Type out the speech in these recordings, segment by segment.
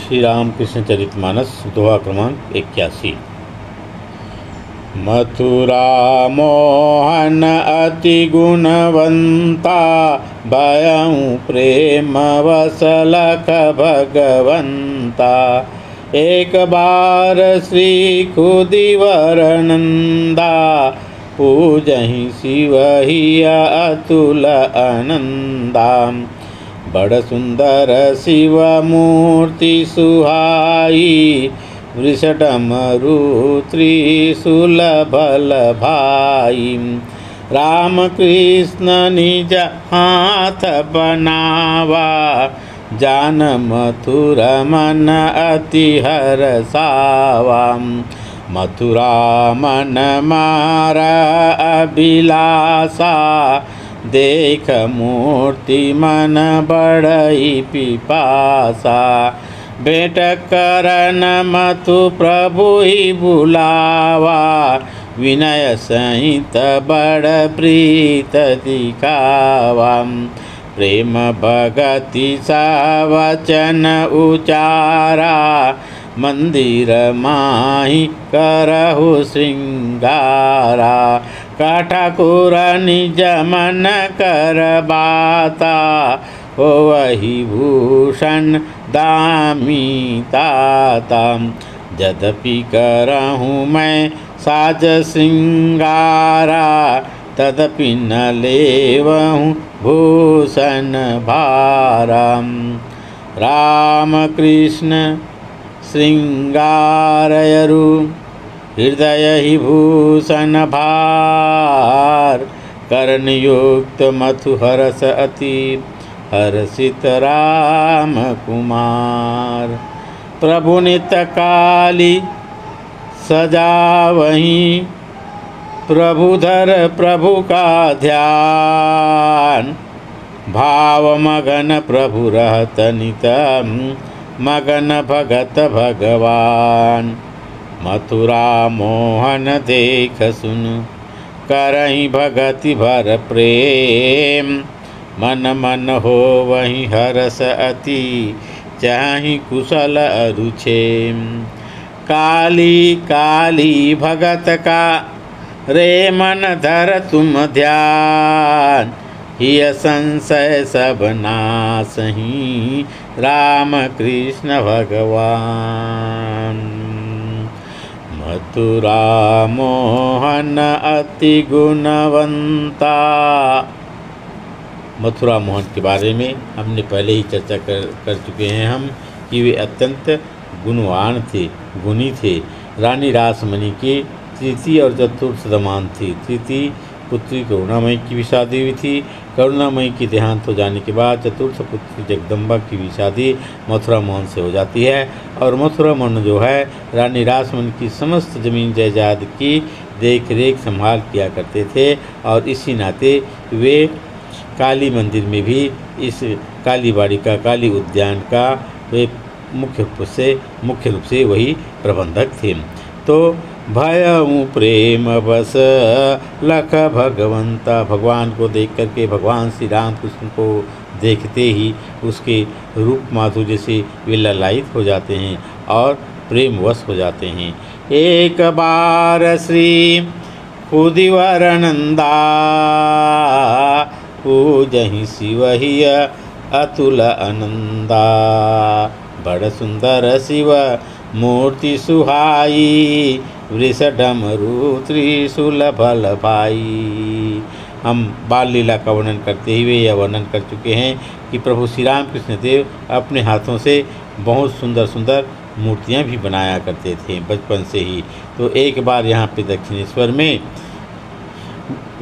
श्री रामकृष्ण चरितमानस दोहा क्रमांक 81। मथुरा मोहन अति गुणवंता, भयउ प्रेम वसलख भगवंता। एक बार श्री खुदिवर नंदा, पूजहि शिवहि अतुल आनंदा। बड़ सुंदर शिव मूर्ति सुहाई, वृषडमरु त्रिशूल बल भाई। राम कृष्ण निज हाथ बनावा, जान मथुरा मन अति हरसावा। मथुरा मन मारा अभिलाषा, देख मूर्ति मन बढ़ई पिपासा। भेंट करन मथु प्रभु ही बुलावा, विनय सहित बड़ प्रीत दिखावा। प्रेम भगति सा वचन उचारा, मंदिर माहि करहु श्रृंगारा। ठाकुर निज मन कर बाता, हो वही भूषण दामी ताता। यद्यपि करहूँ मैं साज श्रृंगारा, तदपि न लेवहूँ भूषण भारा। राम कृष्ण श्रृंगारयरु, हृदय ही भूषण भार। कर्णयुक्त मथु हरस अति, हर्षित राम कुमार। प्रभु नित काली सजावहीं, प्रभुधर प्रभु का ध्यान। भाव मगन प्रभु रहत नितम, मगन भगत भगवान। मथुरा मोहन देख सुन, करहि भगति भर प्रेम। मन मन हो वही हरस अति, चाहि कुशल अरुछेम। काली काली भगत का रे मन धर तुम ध्यान। हिय संशय सब नासहि, राम कृष्ण भगवान। मथुरा मोहन अति गुणवंता। मथुरा मोहन के बारे में हमने पहले ही चर्चा कर चुके हैं हम कि वे अत्यंत गुणवान थे, गुणी थे। रानी रासमणि की तृतीय और चतुर्थ दमान थी। तृतीय पुत्री करुणामयी की भी शादी हुई थी। करुणामयी की देहांत हो जाने के बाद चतुर्थ पुत्री जगदम्बा की भी शादी मथुरा मोहन से हो जाती है। और मथुरा मोहन जो है रानी रासमणि की समस्त जमीन जायदाद की देख रेख संभाल किया करते थे। और इसी नाते वे काली मंदिर में भी, इस कालीबाड़ी का, काली उद्यान का वे मुख्य रूप से वही प्रबंधक थे। तो भयउ प्रेम बस लख भगवंता। भगवान को देख करके, भगवान श्री राम कृष्ण को देखते ही उसके रूप माधुर्य से वे ललायित हो जाते हैं और प्रेमवश हो जाते हैं। एक बार श्री खुदिवर नंदा, पूजहि शिवहि अतुल आनंदा। बड़ सुंदर शिव मूर्ति सुहाई, वृषडमरु त्रिशूल बल भाई। हम बाल लीला का वर्णन करते हुए यह वर्णन कर चुके हैं कि प्रभु श्री राम कृष्ण देव अपने हाथों से बहुत सुंदर सुंदर मूर्तियां भी बनाया करते थे बचपन से ही। तो एक बार यहाँ पे दक्षिणेश्वर में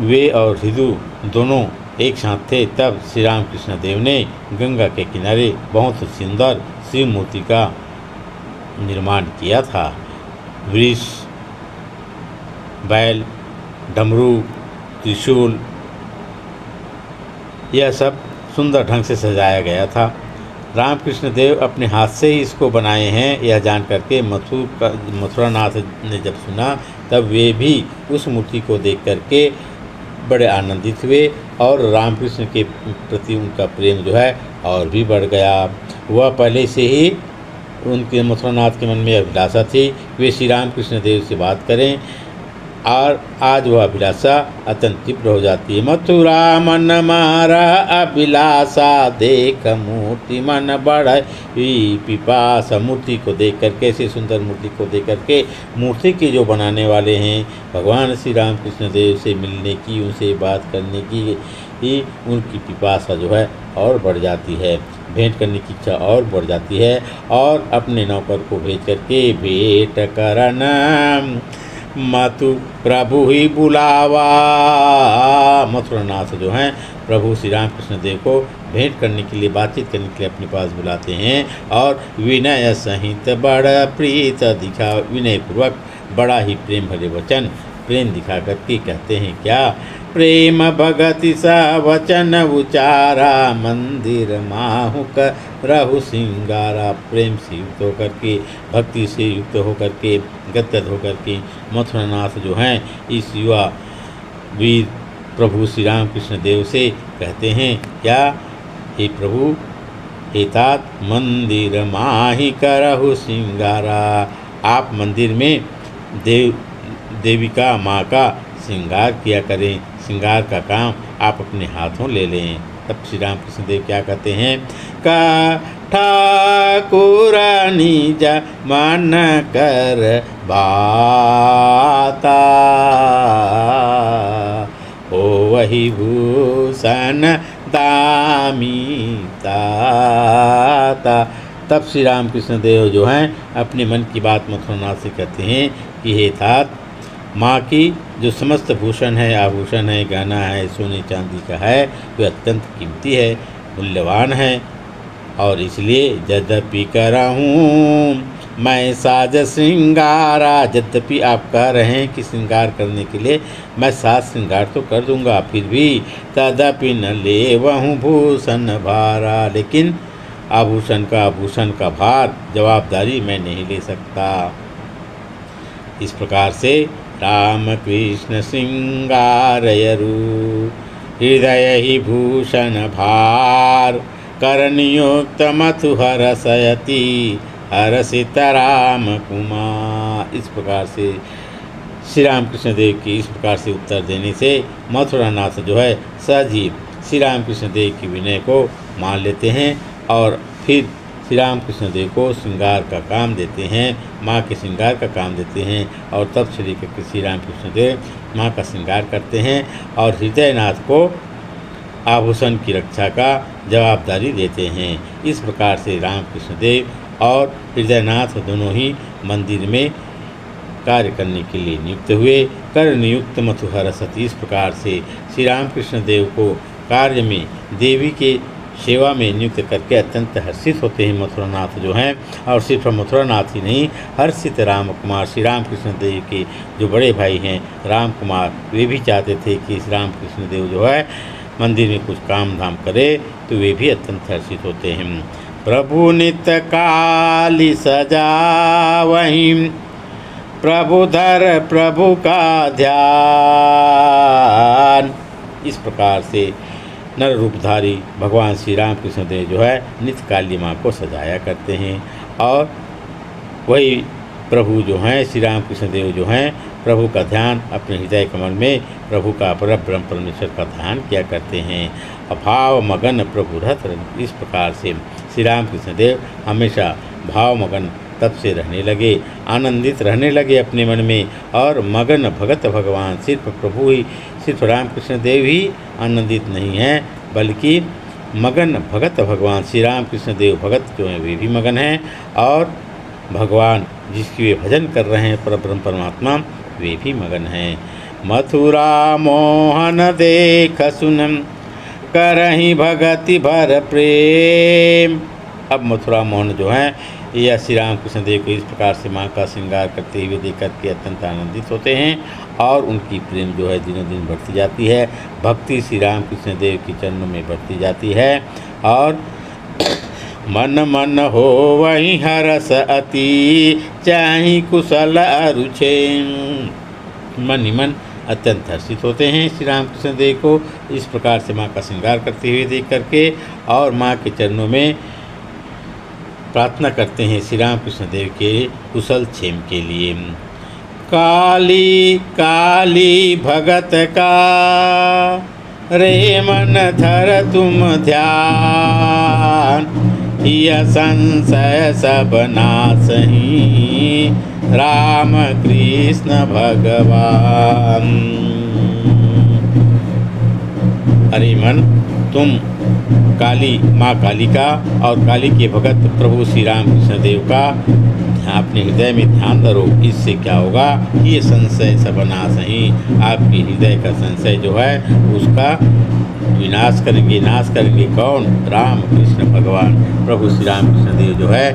वे और हृदु दोनों एक साथ थे। तब श्री राम कृष्ण देव ने गंगा के किनारे बहुत सुंदर शिव मूर्ति का निर्माण किया था। वृष, बैल, डमरू, त्रिशूल, यह सब सुंदर ढंग से सजाया गया था। रामकृष्ण देव अपने हाथ से ही इसको बनाए हैं, यह जान करके मथुरानाथ ने जब सुना तब वे भी उस मूर्ति को देख करके बड़े आनंदित हुए और रामकृष्ण के प्रति उनका प्रेम जो है और भी बढ़ गया। वह पहले से ही उनके मथुरानाथ के मन में अभिलाषा थी वे श्री राम कृष्ण देव से बात करें, और आज वह अभिलाषा अत्यंत तीव्र हो जाती है। मथुरा मन मारा अभिलाषा देख मूर्ति मन बढ़ई पिपासा। मूर्ति को देख करके, ऐसी सुंदर मूर्ति को देख करके, मूर्ति के जो बनाने वाले हैं भगवान श्री राम कृष्ण देव से मिलने की, उनसे बात करने की ही उनकी पिपासा जो है और बढ़ जाती है, भेंट करने की इच्छा और बढ़ जाती है। और अपने नौकर को भेज करके भेंट करना मतु प्रभु ही बुलावा। मथुरानाथ जो हैं प्रभु श्री राम कृष्ण देव को भेंट करने के लिए, बातचीत करने के लिए अपने पास बुलाते हैं और विनय सहित बड़ा प्रीत दिखा, विनय पूर्वक बड़ा ही प्रेम भरे वचन प्रेम दिखा करके कहते हैं क्या, प्रेम भगति सा वचन उचारा मंदिर माहु रहु सिंगारा। प्रेम से युक्त होकर के, भक्ति से युक्त होकर के, गदगद होकर के मथुरानाथ जो हैं इस युवा वीर प्रभु श्री राम कृष्ण देव से कहते हैं क्या, हे प्रभु हे तात मंदिर माही करहु सिंगारा। आप मंदिर में देविका माँ का श्रृंगार किया करें, श्रृंगार का काम आप अपने हाथों ले लें। तब श्री राम कृष्ण देव क्या कहते हैं, का ठाकुर निज मन कर बाता ओ वही भूषण दामी ताता। तब श्री राम कृष्ण देव जो हैं अपने मन की बात मथुरानाथ से कहते हैं कि हे तात, माँ की जो समस्त भूषण है, आभूषण है, गहना है, सोने चांदी का है, वह अत्यंत कीमती है, मूल्यवान है। और इसलिए यद्यपि करहूँ मैं साज श्रृंगारा, यद्यपि आप कह रहे हैं कि श्रृंगार करने के लिए मैं साज श्रृंगार तो कर दूंगा, फिर भी तदपि न लेवहूँ भूषण भारा, लेकिन आभूषण का भार, जवाबदारी मैं नहीं ले सकता। इस प्रकार से राम कृष्ण श्रृंगारयरु हृदय ही भूषण भार, करनियुक्त मथु हरसयति हरसित राम कुमार। इस प्रकार से श्री राम कृष्ण देव की इस प्रकार से उत्तर देने से मथुरानाथ जो है सहज ही श्री राम कृष्ण देव की विनय को मान लेते हैं और फिर श्री राम कृष्ण देव को श्रृंगार का काम देते हैं, माँ के श्रृंगार का काम देते हैं। और तब श्री राम कृष्ण देव माँ का श्रृंगार करते हैं और हृदयनाथ को आभूषण की रक्षा का जवाबदारी देते हैं। इस प्रकार से राम कृष्ण देव और हृदयनाथ दोनों ही मंदिर में कार्य करने के लिए नियुक्त हुए। कर नियुक्त मथु हरसति। इस प्रकार से श्री राम कृष्ण देव को कार्य में, देवी के सेवा में नियुक्त करके अत्यंत हर्षित होते हैं मथुरानाथ जो हैं। और सिर्फ मथुरानाथ ही नहीं, हर्षित राम कुमार श्री राम कृष्ण देव के जो बड़े भाई हैं राम कुमार, वे भी चाहते थे कि श्री राम कृष्ण देव जो है मंदिर में कुछ काम धाम करे, तो वे भी अत्यंत हर्षित होते हैं। प्रभु नित काली सजा वहीं प्रभु धर प्रभु का ध्यान। इस प्रकार से नर रूपधारी भगवान श्री राम कृष्ण देव जो है नित्य काली माँ को सजाया करते हैं। और वही प्रभु जो हैं श्री राम कृष्ण देव जो हैं प्रभु का ध्यान अपने हृदय कमल में प्रभु का परब्रह्म परमेश्वर का ध्यान किया करते हैं। अभाव मगन प्रभु रथ। इस प्रकार से श्री राम कृष्ण देव हमेशा भाव मगन तब से रहने लगे, आनंदित रहने लगे अपने मन में। और मगन भगत भगवान, सिर्फ प्रभु ही, सिर्फ राम कृष्ण देव ही आनंदित नहीं हैं, बल्कि मगन भगत भगवान श्री राम कृष्ण देव भगत जो हैं वे भी मगन हैं। और भगवान जिसकी वे भजन कर रहे हैं परब्रह्म परमात्मा, वे भी मगन हैं। मथुरा मोहन देख सुनम करहीं भगति भर प्रेम। अब मथुरा मोहन जो हैं यह श्री राम कृष्ण देव को इस प्रकार से माँ का श्रृंगार करते हुए देख करके अत्यंत आनंदित होते हैं। और उनकी प्रेम जो है दिनों दिन बढ़ती जाती है, भक्ति श्री राम कृष्ण देव के चरणों में बढ़ती जाती है। और मन मन हो वही हरस अति चाहि कुशल अरुचे। मन ही मन अत्यंत हर्षित होते हैं श्री राम कृष्ण देव को इस प्रकार से माँ का श्रृंगार करते हुए देख करके। और माँ के चरणों में प्रार्थना करते हैं श्री राम कृष्ण देव के कुशल क्षेम के लिए। काली काली भगत का रे मन धर तुम ध्यान, यह संशय सब नासही राम कृष्ण भगवान। अरे मन, तुम काली माँ कालिका और काली के भगत प्रभु श्री राम कृष्ण देव का अपने हृदय में ध्यान धरो। इससे क्या होगा, ये संशय सब नाश ही, आपके हृदय का संशय जो है उसका विनाश करेंगे, नाश करेंगे। कौन? राम कृष्ण भगवान प्रभु श्री राम कृष्ण देव जो है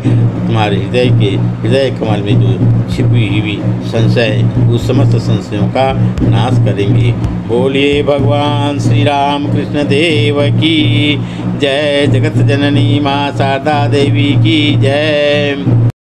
तुम्हारे हृदय कमल में जो छिपी हुई संशय, उस समस्त संशयों का नाश करेंगे। बोलिए भगवान श्री राम कृष्ण देव की जय। जगत जननी माँ शारदा देवी की जय।